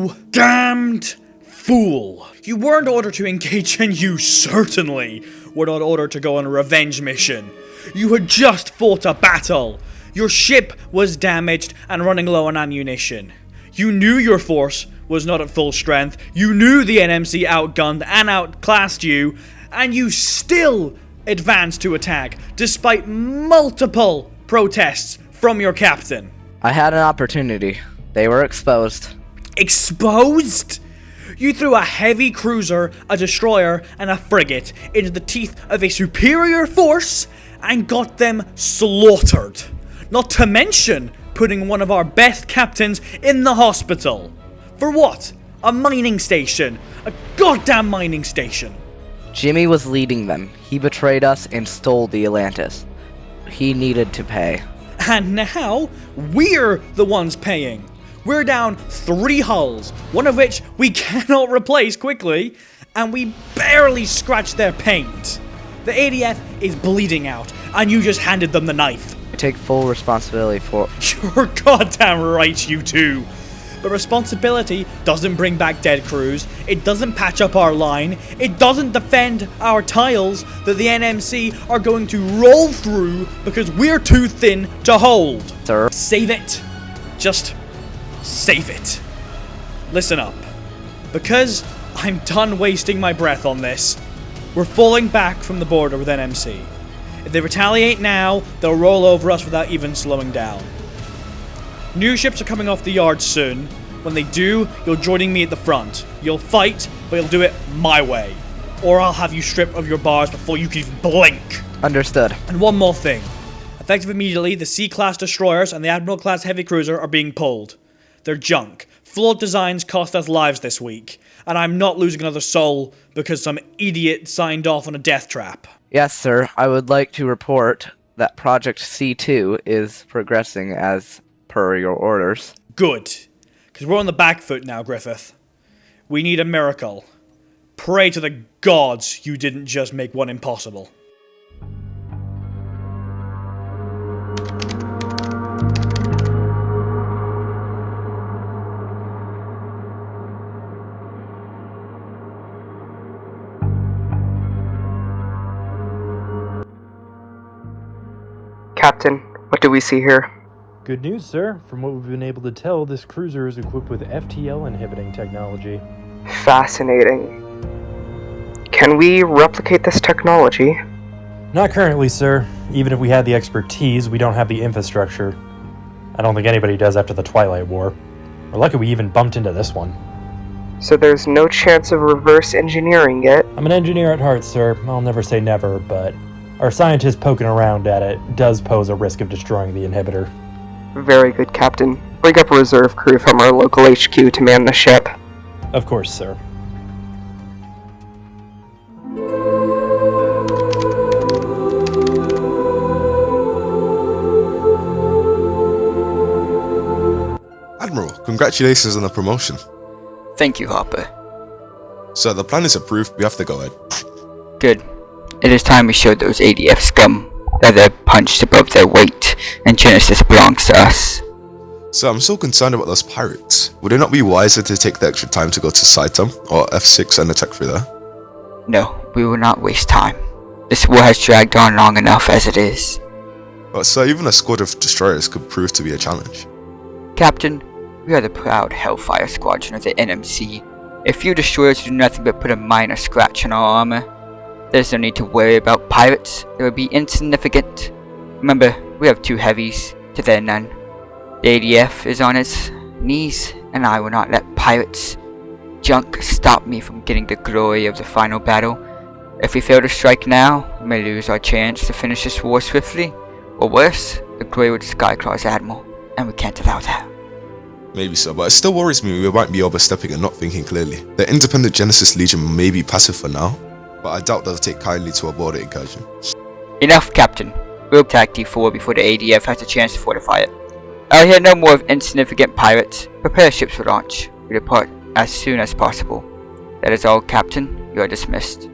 You damned fool. You weren't ordered to engage, and you certainly were not ordered to go on a revenge mission. You had just fought a battle. Your ship was damaged and running low on ammunition. You knew your force was not at full strength. You knew the NMC outgunned and outclassed you, and you still advanced to attack, despite multiple protests from your captain. I had an opportunity. They were exposed. Exposed? You threw a heavy cruiser, a destroyer, and a frigate into the teeth of a superior force and got them slaughtered. Not to mention putting one of our best captains in the hospital. For what? A mining station. A goddamn mining station. Jimmy was leading them. He betrayed us and stole the Atlantis. He needed to pay. And now, we're the ones paying. We're down 3 hulls, one of which we cannot replace quickly, and we barely scratched their paint. The ADF is bleeding out, and you just handed them the knife. I take full responsibility for... You're goddamn right, you two. But responsibility doesn't bring back dead crews, it doesn't patch up our line, it doesn't defend our tiles that the NMC are going to roll through because we're too thin to hold. Sir. Save it. Just save it. Listen up. Because I'm done wasting my breath on this, we're falling back from the border with NMC. If they retaliate now, they'll roll over us without even slowing down. New ships are coming off the yard soon. When they do, you're joining me at the front. You'll fight, but you'll do it my way. Or I'll have you stripped of your bars before you can even blink. Understood. And one more thing. Effective immediately, the C-class destroyers and the Admiral-class heavy cruiser are being pulled. They're junk. Flawed designs cost us lives this week. And I'm not losing another soul because some idiot signed off on a death trap. Yes, sir. I would like to report that Project C2 is progressing as per your orders. Good. Because we're on the back foot now, Griffith. We need a miracle. Pray to the gods you didn't just make one impossible. Captain, what do we see here? Good news, sir. From what we've been able to tell, this cruiser is equipped with FTL inhibiting technology. Fascinating. Can we replicate this technology? Not currently, sir. Even if we had the expertise, we don't have the infrastructure. I don't think anybody does after the Twilight War. We're lucky we even bumped into this one. So there's no chance of reverse engineering it? I'm an engineer at heart, sir. I'll never say never, but our scientists poking around at it does pose a risk of destroying the inhibitor. Very good, Captain. Bring up a reserve crew from our local HQ to man the ship. Of course, sir. Admiral, congratulations on the promotion. Thank you, Harper. So the plan is approved, we have to go ahead. Good. It is time we showed those ADF scum that they're punched above their weight, and Genesis belongs to us. So I'm so concerned about those pirates. Would it not be wiser to take the extra time to go to Saitam or F6 and attack through there? No, we will not waste time. This war has dragged on long enough as it is. But sir, even a squad of destroyers could prove to be a challenge. Captain, we are the proud Hellfire Squadron of the NMC. A few destroyers do nothing but put a minor scratch on our armor. There's no need to worry about pirates. They will be insignificant. Remember, we have 2 heavies, to their none. The ADF is on its knees, and I will not let pirates junk stop me from getting the glory of the final battle. If we fail to strike now, we may lose our chance to finish this war swiftly, or worse, the glory of the Skyclaw's Admiral, and we can't allow that. Maybe so, but it still worries me we might be overstepping and not thinking clearly. The independent Genesis Legion may be passive for now, but I doubt they'll take kindly to a border incursion. Enough, Captain. We'll attack D4 before the ADF has a chance to fortify it. I'll hear no more of insignificant pirates. Prepare ships for launch. We depart as soon as possible. That is all, Captain. You are dismissed.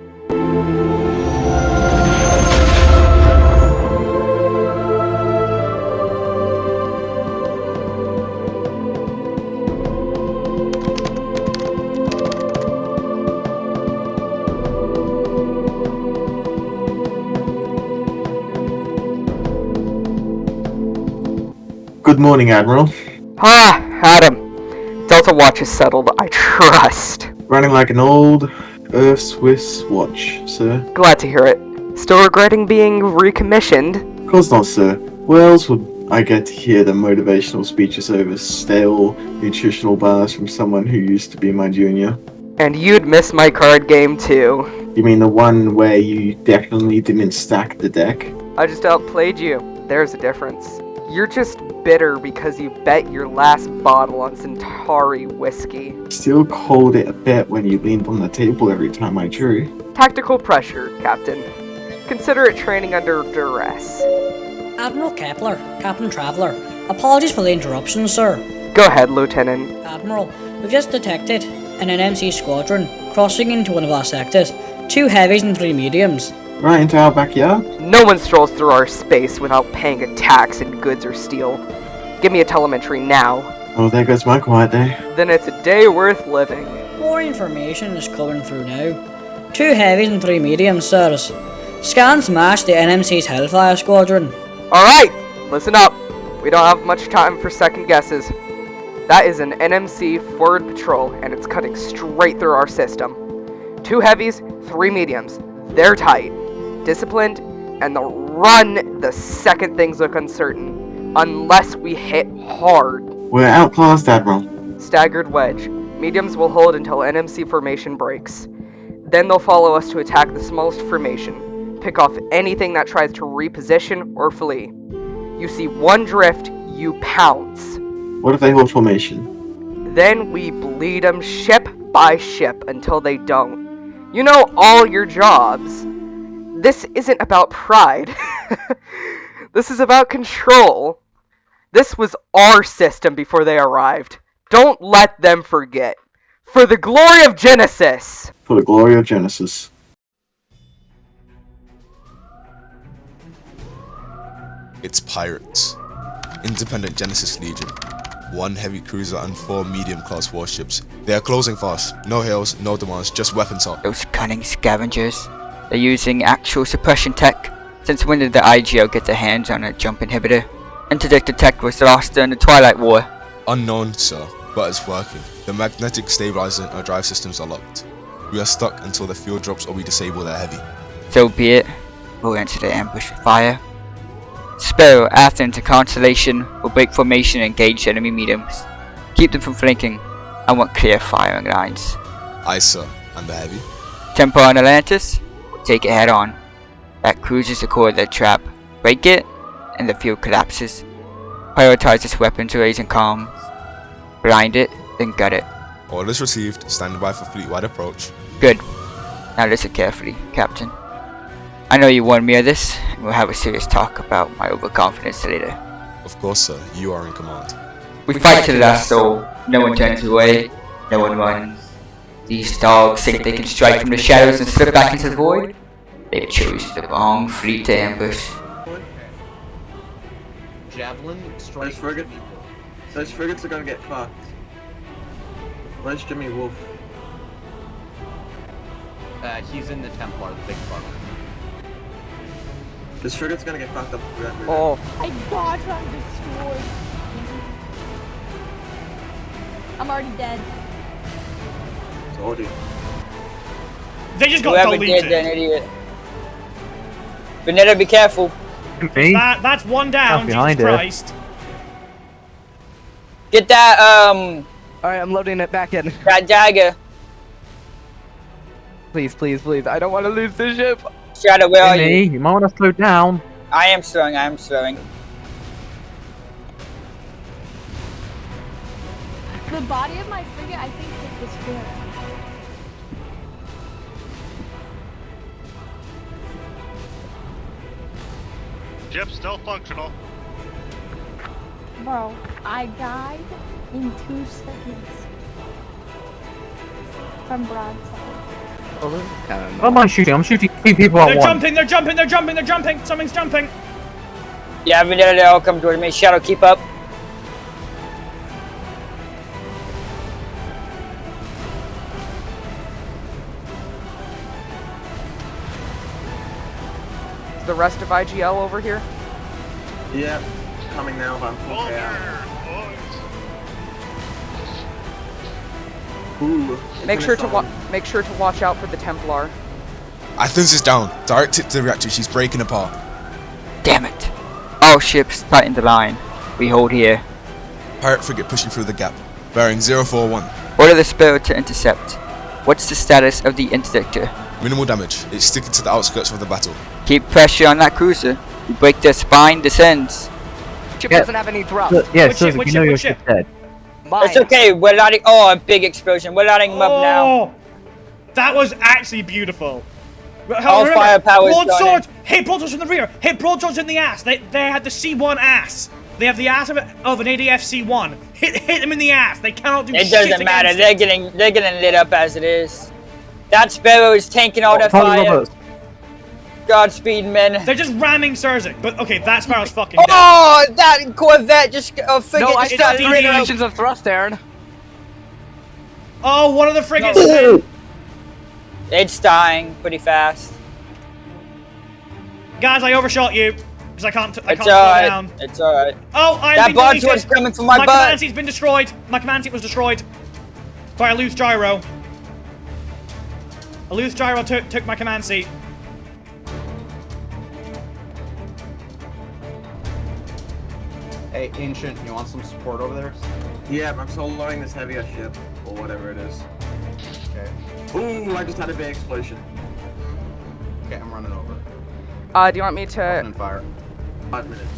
Good morning, Admiral. Ah, Adam. Delta Watch is settled, I trust. Running like an old Swiss watch, sir. Glad to hear it. Still regretting being recommissioned? Of course not, sir. Where else would I get to hear the motivational speeches over stale nutritional bars from someone who used to be my junior? And you'd miss my card game too. You mean the one where you definitely didn't stack the deck? I just outplayed you. There's a difference. You're just bitter because you bet your last bottle on Centauri whiskey. Still called it a bet when you leaned on the table every time I drew. Tactical pressure, Captain. Consider it training under duress. Admiral Kepler, Captain Traveller. Apologies for the interruption, sir. Go ahead, Lieutenant. Admiral, we've just detected an NMC squadron crossing into one of our sectors. 2 heavies and 3 mediums. Right into our backyard? No one strolls through our space without paying a tax in goods or steel. Give me a telemetry now. Oh, there goes my quiet day. Then it's a day worth living. More information is coming through now. 2 heavies and 3 mediums, sirs. Scans match the NMC's Hellfire squadron. Alright, listen up. We don't have much time for second guesses. That is an NMC forward patrol, and it's cutting straight through our system. 2 heavies, 3 mediums. They're tight, disciplined, and they'll run the second things look uncertain, unless we hit hard. We're outclassed, Admiral. Staggered wedge. Mediums will hold until NMC formation breaks. Then they'll follow us to attack the smallest formation. Pick off anything that tries to reposition or flee. You see one drift, you pounce. What if they hold formation? Then we bleed them ship by ship until they don't. You know all your jobs. This isn't about pride. This is about control. This was our system before they arrived. Don't let them forget. For the glory of Genesis! For the glory of Genesis. It's pirates. Independent Genesis Legion. 1 heavy cruiser and 4 medium-class warships. They are closing fast. No hails, no demands, just weapons up. Those cunning scavengers. They're using actual suppression tech. Since when did the IGO get their hands on a jump inhibitor? Interdicted tech was lost during the Twilight War. Unknown, sir, but it's working. The magnetic stabilizer and our drive systems are locked. We are stuck until the fuel drops or we disable their heavy. So be it. We'll enter the ambush with fire. Sparrow, after into Constellation, will break formation and engage enemy mediums. Keep them from flanking. I want clear firing lines. Aye, sir. And the heavy? Tempo on Atlantis, will take it head on. That cruises the core of their trap. Break it, and the field collapses. Prioritize its weapons arrays and comms. Blind it, then gut it. Orders received. Standing by for fleet-wide approach. Good. Now listen carefully, Captain. I know you warned me of this, and we'll have a serious talk about my overconfidence later. Of course, sir. You are in command. We fight to the last soul. No one turns away. No one runs. These dogs think they can strike from the shadows and slip back into the void. They've chosen the wrong fleet to ambush. Javelin strike. Those frigates are gonna get fucked. Where's Jimmy Wolf? He's in the Templar, the big fucker. This frigate's gonna get fucked up forever. Oh. My God, I'm destroyed. I'm already dead. Told you. They just got Whoever deleted. did, an idiot. Vanetta, be careful. Me? That's one down, Jesus behind it. Christ. Get that, Alright, I'm loading it back in. that dagger. Please, please, please. I don't want to lose the ship. Shadow, where are Me, you? you might want to slow down. I am slowing. The body of my frigate, I think, hit this ship. Ship still functional. Bro, I died in 2 seconds. From broadside. What am I shooting? I'm shooting 2 people at They're once. jumping, they're jumping, they're jumping, they're jumping. Something's jumping. Yeah, Vanetta, they all come towards me. Shadow, keep up. Is the rest of IGL over here? Yeah. coming now, but I'm full out. Ooh. Make sure to watch out for the Templar. Athens is down. Direct hit to the reactor. She's breaking apart. Damn it. All ships tighten the line. We hold here. Pirate frigate pushing through the gap. Bearing 041. Order the Sparrow to intercept. What's the status of the interdictor? Minimal damage. It's sticking to the outskirts of the battle. Keep pressure on that cruiser. You break their spine, descends. Ship doesn't have any thrust. Yeah, Which Susan, ship? you know your Which ship's ship? dead. Mine. It's okay, we're lighting. Oh, a big explosion. We're lighting them up now. Oh, that was actually beautiful. All firepower is broadswords! Hit broadswords from the rear! Hit broadswords in the ass! They had the C1 ass! They have the ass of an ADF C1. Hit them in the ass! They cannot do shit. It doesn't matter. They're getting lit up as it is. That Sparrow is tanking all that fire. Godspeed, men. They're just ramming Surzik. But okay, that Sparrow's fucking dead. Oh, that Corvette just frigate No, I just still have started 3 lit up. dimensions of thrust, Aaron. Oh, one of the frigates is dead. It's dying pretty fast. Guys, I overshot you. Because I can't slow It's alright. down. It's alright. Oh, I'm That being broadsword's deleted. coming from my butt. command seat's been destroyed. My command seat was destroyed. By a loose gyro. A loose gyro took my command seat. Hey, Ancient, you want some support over there? Yeah, but I'm soloing this heavier ship, or whatever it is. Okay. Ooh, I just had a big explosion. Okay, I'm running over. Do you want me to... Opening fire. 5 minutes.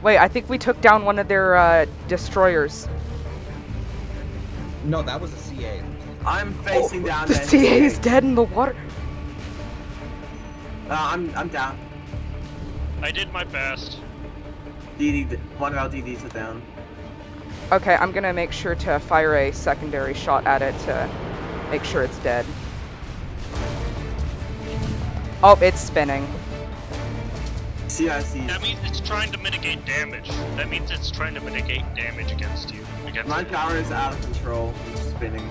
Wait, I think we took down one of their, destroyers. No, that was a CA. I'm facing down The there. CA is dead in the water. I'm down. I did my best. One of our DDs is down. Okay, I'm gonna make sure to fire a secondary shot at it to make sure it's dead. Oh, it's spinning. CIC. That means it's trying to mitigate damage. That means it's trying to mitigate damage against you. My power is out of control. It's spinning.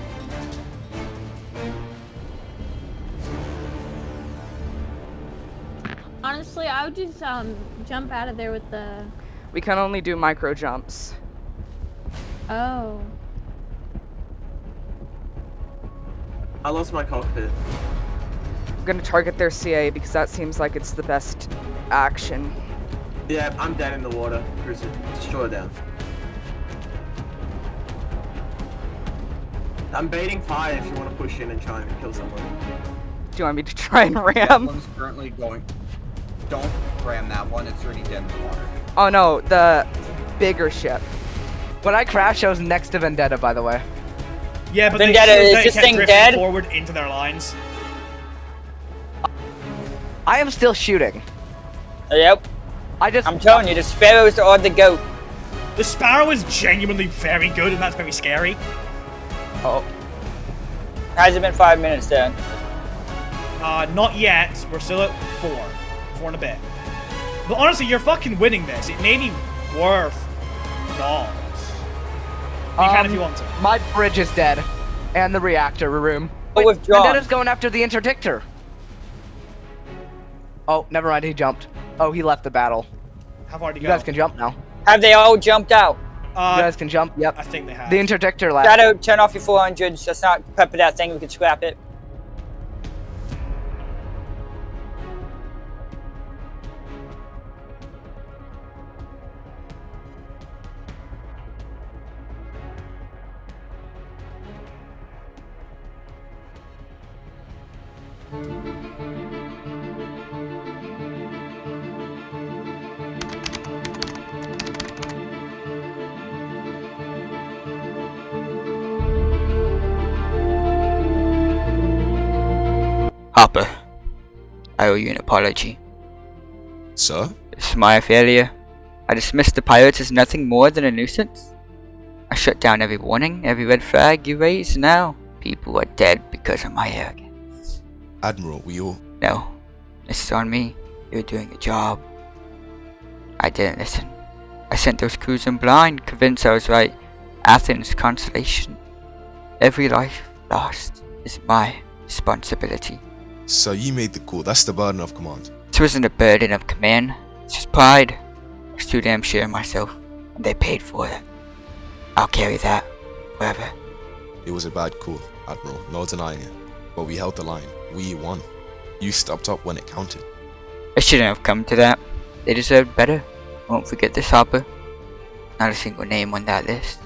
Honestly, I would just jump out of there with the. We can only do micro jumps. Oh. I lost my cockpit. I'm gonna target their CA because that seems like it's the best action. Yeah, I'm dead in the water. Cruiser, destroy down. I'm baiting fire if you want to push in and try and kill someone. Do you want me to try and ram? That one's currently going. Don't ram that one, it's already dead in the water. Oh no, the bigger ship. When I crashed, I was next to Vendetta, by the way. Yeah, but Vendetta, is this kept thing drifting dead? forward into their lines. I am still shooting. Yep. I'm telling you, the Sparrows are the GOAT. The Sparrow is genuinely very good, and that's very scary. Oh. Has it been 5 minutes then? Not yet. We're still at 4. 4 and a bit. But honestly, you're fucking winning this. It may be worth dollars. You can if you want to. My bridge is dead. And the reactor room. Oh, withdrawn. Vendetta's going after the interdictor. Oh, never mind, he jumped. Oh, he left the battle. How far do you You go? guys can jump now. Have they all jumped out? You guys can jump, yep. I think they have. The interdictor left. Shadow, turn off your 400s. Let's not pepper that thing. We can scrap it. Hopper, I owe you an apology. Sir? It's my failure. I dismissed the pirates as nothing more than a nuisance. I shut down every warning, every red flag you raised. Now, people are dead because of my arrogance. Admiral, we all... No, this is on me. You're doing a job. I didn't listen. I sent those crews in blind, convinced I was right. Athens' consolation. Every life lost is my responsibility. So you made the call. That's the burden of command. This wasn't a burden of command. It's just pride. I was too damn sure of myself. and they paid for it. I'll carry that, wherever. It was a bad call, Admiral, no denying it. But we held the line. We won. You stepped up when it counted. It shouldn't have come to that. They deserved better. Won't forget this, Hopper. Not a single name on that list.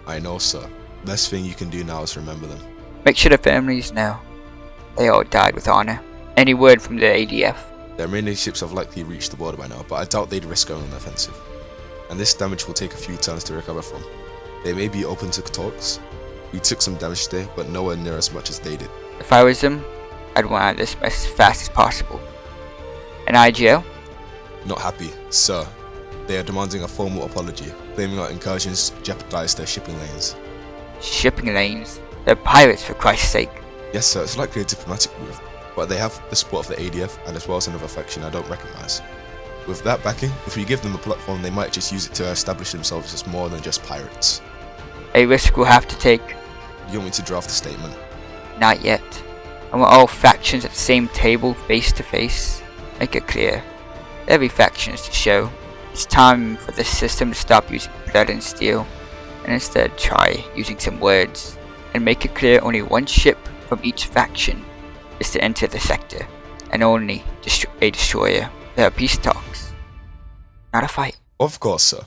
I know, sir. Best thing you can do now is remember them. Make sure the families know. They all died with honor. Any word from the ADF? Their remaining ships have likely reached the border by now, but I doubt they'd risk going on the offensive. And this damage will take a few turns to recover from. They may be open to talks. We took some damage today, but nowhere near as much as they did. If I was them, I'd want out of this mess as fast as possible. An IGL? Not happy, sir. They are demanding a formal apology, claiming our incursions jeopardized their shipping lanes. Shipping lanes? They're pirates, for Christ's sake. Yes, sir, it's likely a diplomatic move, but they have the support of the ADF and as well as another faction I don't recognize. With that backing, if we give them a platform, they might just use it to establish themselves as more than just pirates. A risk we'll have to take. You want me to draft a statement? Not yet. I want all factions at the same table, face to face. Make it clear. Every faction is to show. It's time for the system to stop using blood and steel, and instead try using some words, and make it clear only one ship from each faction is to enter the sector, and only a destroyer. There are peace talks, not a fight. Of course, sir.